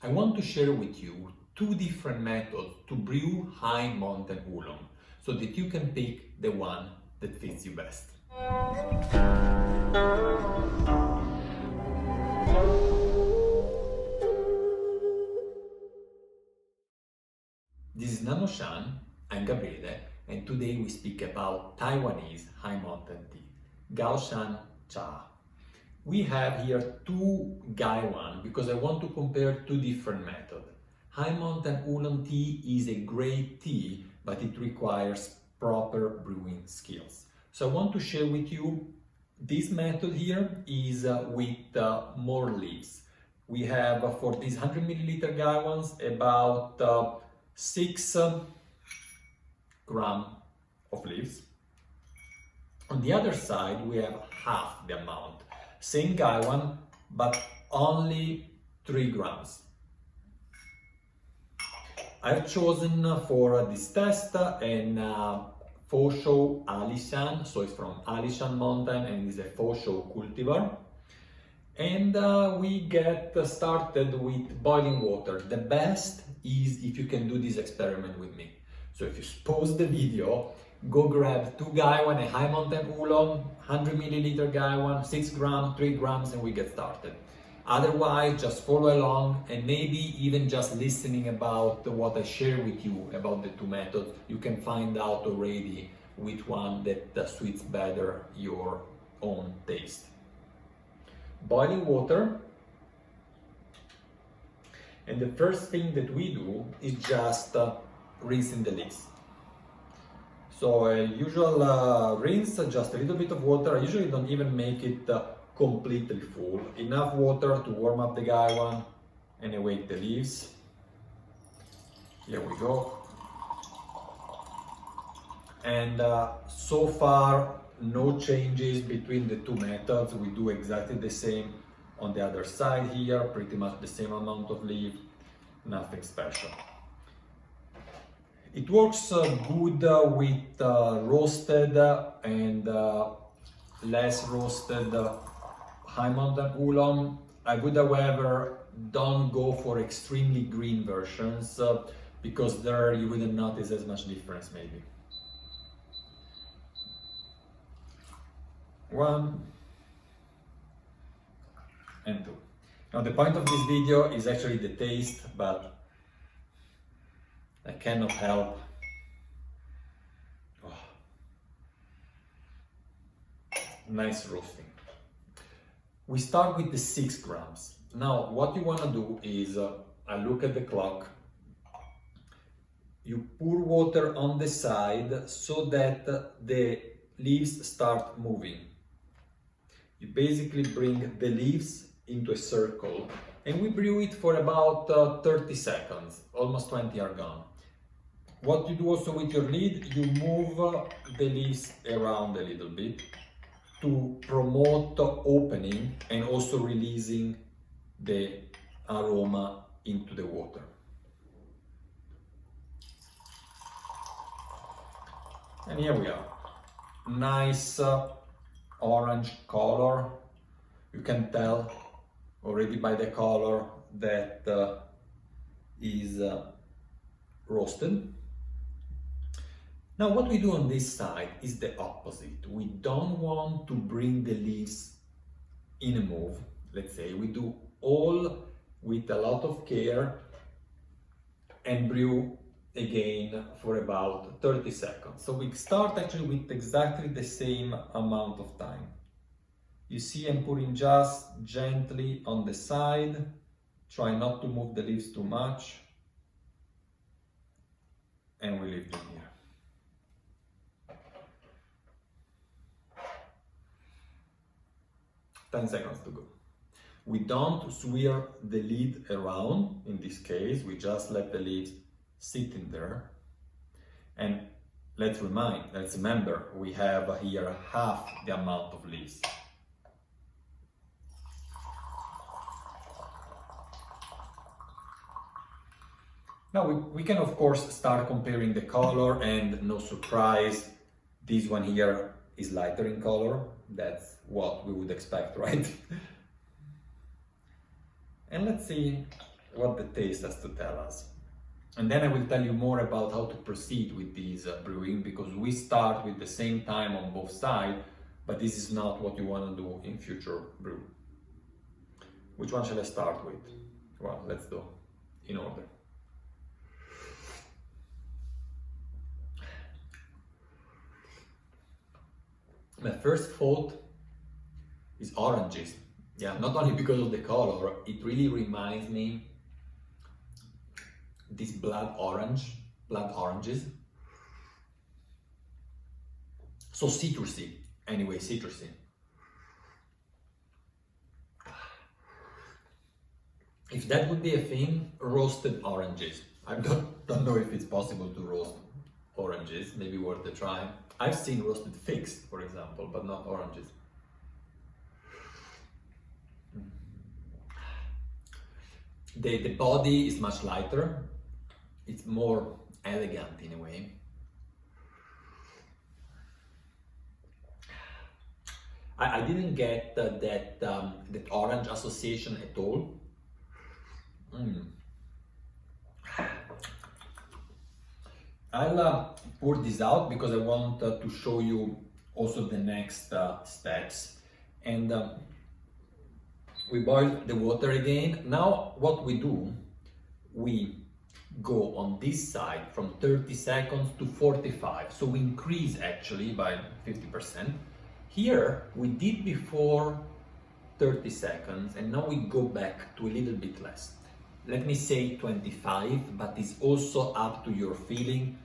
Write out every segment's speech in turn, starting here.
I want to share with you two different methods to brew high mountain oolong so that you can pick the one that fits you best. This is Shan, I'm Gabriele, and today we speak about Taiwanese high mountain tea, Gaoshan Cha. We have here two Gaiwan because I want to compare two different methods. High mountain oolong tea is a great tea, but it requires proper brewing skills. So I want to share with you this method here is with more leaves. We have for these 100 milliliter Gaiwans about 6 grams of leaves. On the other side, we have half the amount. Same Gaiwan, but only 3 grams. I've chosen for this test an Fosho Alishan, so it's from Alishan mountain and is a Fosho cultivar. And we get started with boiling water. The best is if you can do this experiment with me. So if you pause the video, go grab 2 Gaiwan, a high mountain oolong, 100 milliliter Gaiwan, 6 grams, 3 grams, and we get started. Otherwise, just follow along and maybe even just listening about what I share with you about the two methods, you can find out already which one that suits better your own taste. Boiling water, and the first thing that we do is just rinsing the leaves. So a usual rinse, just a little bit of water. I usually don't even make it completely full. Enough water to warm up the Gaiwan and awake the leaves. Here we go. And so far, no changes between the two methods. We do exactly the same on the other side here, pretty much the same amount of leaf, nothing special. It works good with roasted and less roasted high mountain oolong. I would, however, don't go for extremely green versions because there you wouldn't notice as much difference maybe. 1 and 2. Now the point of this video is actually the taste, but I cannot help. Oh. Nice roasting. We start with the 6 grams. Now what you want to do is, I look at the clock, you pour water on the side so that the leaves start moving. You basically bring the leaves into a circle and we brew it for about 30 seconds, almost 20 are gone. What you do also with your lid, you move the leaves around a little bit to promote opening and also releasing the aroma into the water. And here we are. Nice orange color. You can tell already by the color that is roasted. Now what we do on this side is the opposite. We don't want to bring the leaves in a move. Let's say we do all with a lot of care and brew again for about 30 seconds. So we start actually with exactly the same amount of time. You see I'm pouring just gently on the side. Try not to move the leaves too much. And we leave them here. Ten seconds to go. We don't swirl the lid around, in this case, we just let the leaves sit in there. And let's remember, we have here half the amount of leaves. Now we can of course start comparing the color, and no surprise, this one here is lighter in color. That's what we would expect, right? And let's see what the taste has to tell us. And then I will tell you more about how to proceed with this brewing, because we start with the same time on both sides, but this is not what you want to do in future brew. Which one shall I start with? Well, let's do in order. My first thought is oranges. Yeah, not only because of the color, it really reminds me this blood oranges. So citrusy, anyway, citrusy. If that would be a thing, roasted oranges. I don't know if it's possible to roast oranges, maybe worth a try. I've seen roasted figs, for example, but not oranges. The body is much lighter. It's more elegant in a way. I didn't get that orange association at all. I'll pour this out because I want to show you also the next steps. And we boil the water again. Now what we do, we go on this side from 30 seconds to 45. So we increase actually by 50%. Here we did before 30 seconds and now we go back to a little bit less. Let me say 25, but it's also up to your feeling.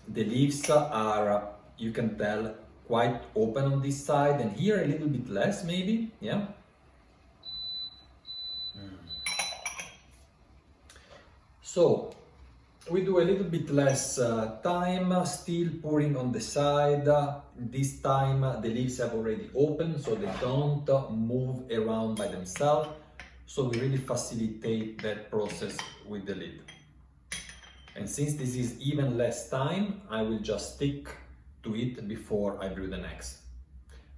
The leaves are, you can tell, quite open on this side, and here a little bit less maybe, yeah? So we do a little bit less time, still pouring on the side. This time the leaves have already opened, so they don't move around by themselves. So we really facilitate that process with the lid. And since this is even less time, I will just stick to it before I brew the next.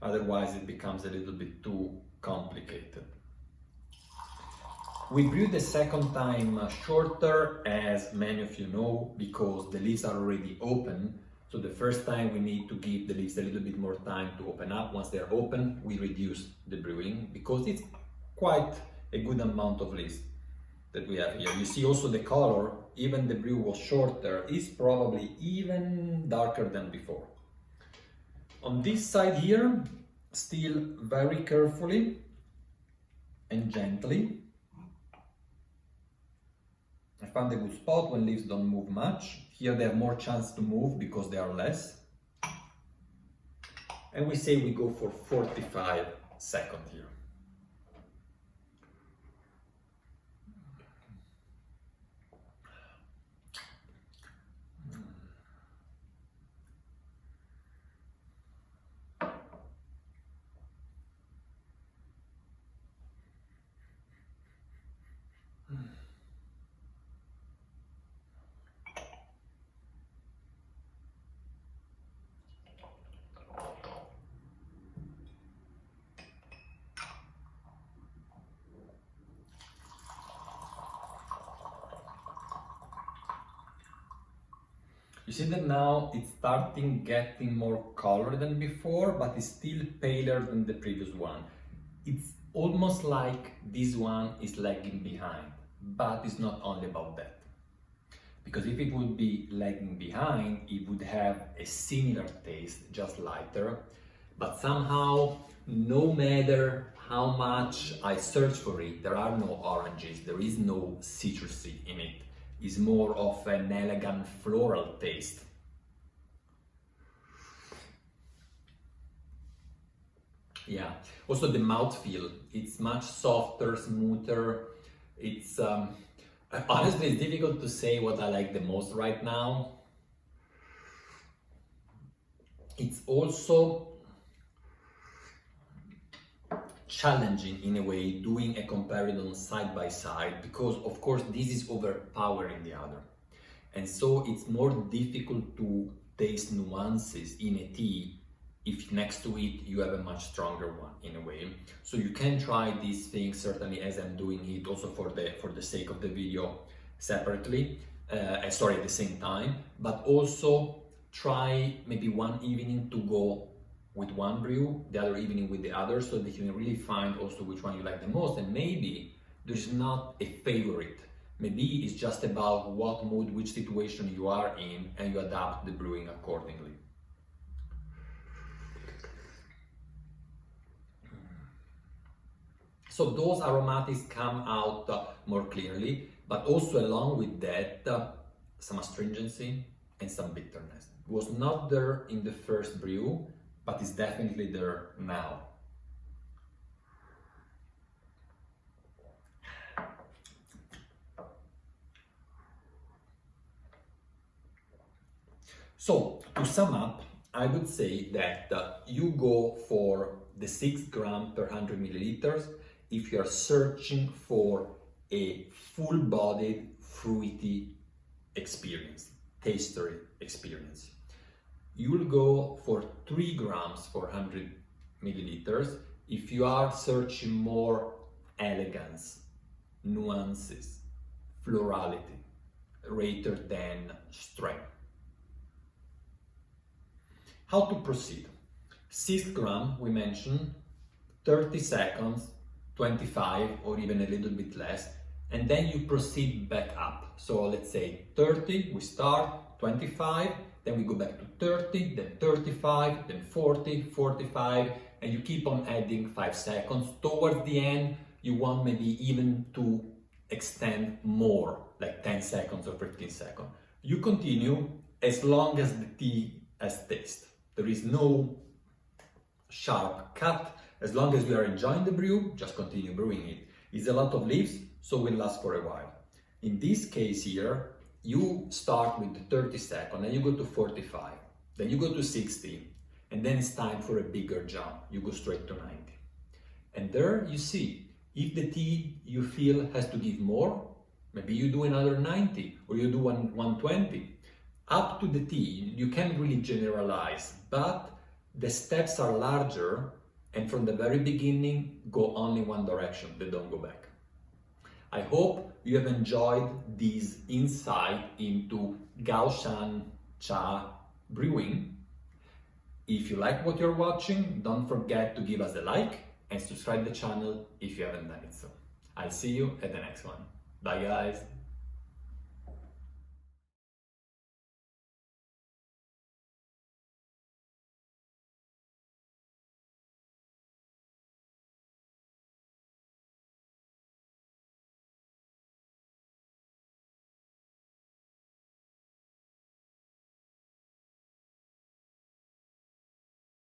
Otherwise it becomes a little bit too complicated. We brew the second time shorter, as many of you know, because the leaves are already open. So the first time we need to give the leaves a little bit more time to open up. Once they're open, we reduce the brewing because it's quite a good amount of leaves that we have here. You see also the color, even the brew was shorter, is probably even darker than before. On this side here, still very carefully and gently. I found a good spot when leaves don't move much. Here they have more chance to move because they are less. And we say we go for 45 seconds here. You see that now it's starting getting more color than before, but it's still paler than the previous one. It's almost like this one is lagging behind, but it's not only about that. Because if it would be lagging behind, it would have a similar taste, just lighter. But somehow, no matter how much I search for it, there are no oranges, there is no citrusy in it. It's more of an elegant floral taste. Yeah, also the mouthfeel, it's much softer, smoother. It's honestly, it's difficult to say what I like the most right now. It's also challenging in a way, doing a comparison side by side, because of course this is overpowering the other. And so it's more difficult to taste nuances in a tea if next to it you have a much stronger one in a way. So you can try these things certainly as I'm doing it also for the sake of the video separately, at the same time, but also try maybe one evening to go with one brew, the other evening with the other, so that you can really find also which one you like the most. And maybe there's not a favorite. Maybe it's just about what mood, which situation you are in, and you adapt the brewing accordingly. So those aromatics come out more clearly, but also along with that, some astringency and some bitterness. It was not there in the first brew, but it's definitely there now. So to sum up, I would say that you go for the 6 gram per 100 milliliters if you are searching for a full-bodied, fruity experience, tastery experience. You will go for 3 grams per 100 milliliters if you are searching more elegance, nuances, florality, rather than strength. How to proceed? 6 grams, we mentioned, 30 seconds, 25 or even a little bit less, and then you proceed back up. So let's say 30, we start, 25, then we go back to 30, then 35, then 40, 45, and you keep on adding 5 seconds. Towards the end, you want maybe even to extend more, like 10 seconds or 15 seconds. You continue as long as the tea has taste. There is no sharp cut. As long as you are enjoying the brew, just continue brewing it. It's a lot of leaves, so it will last for a while. In this case here, you start with 30 seconds, then you go to 45, then you go to 60, and then it's time for a bigger jump. You go straight to 90. And there you see, if the tea you feel has to give more, maybe you do another 90 or you do 120. Up to the tea, you can't really generalize, but the steps are larger and from the very beginning go only one direction, they don't go back. I hope you have enjoyed this insight into Gaoshan Cha brewing. If you like what you're watching, don't forget to give us a like and subscribe the channel if you haven't done it so. I'll see you at the next one. Bye guys!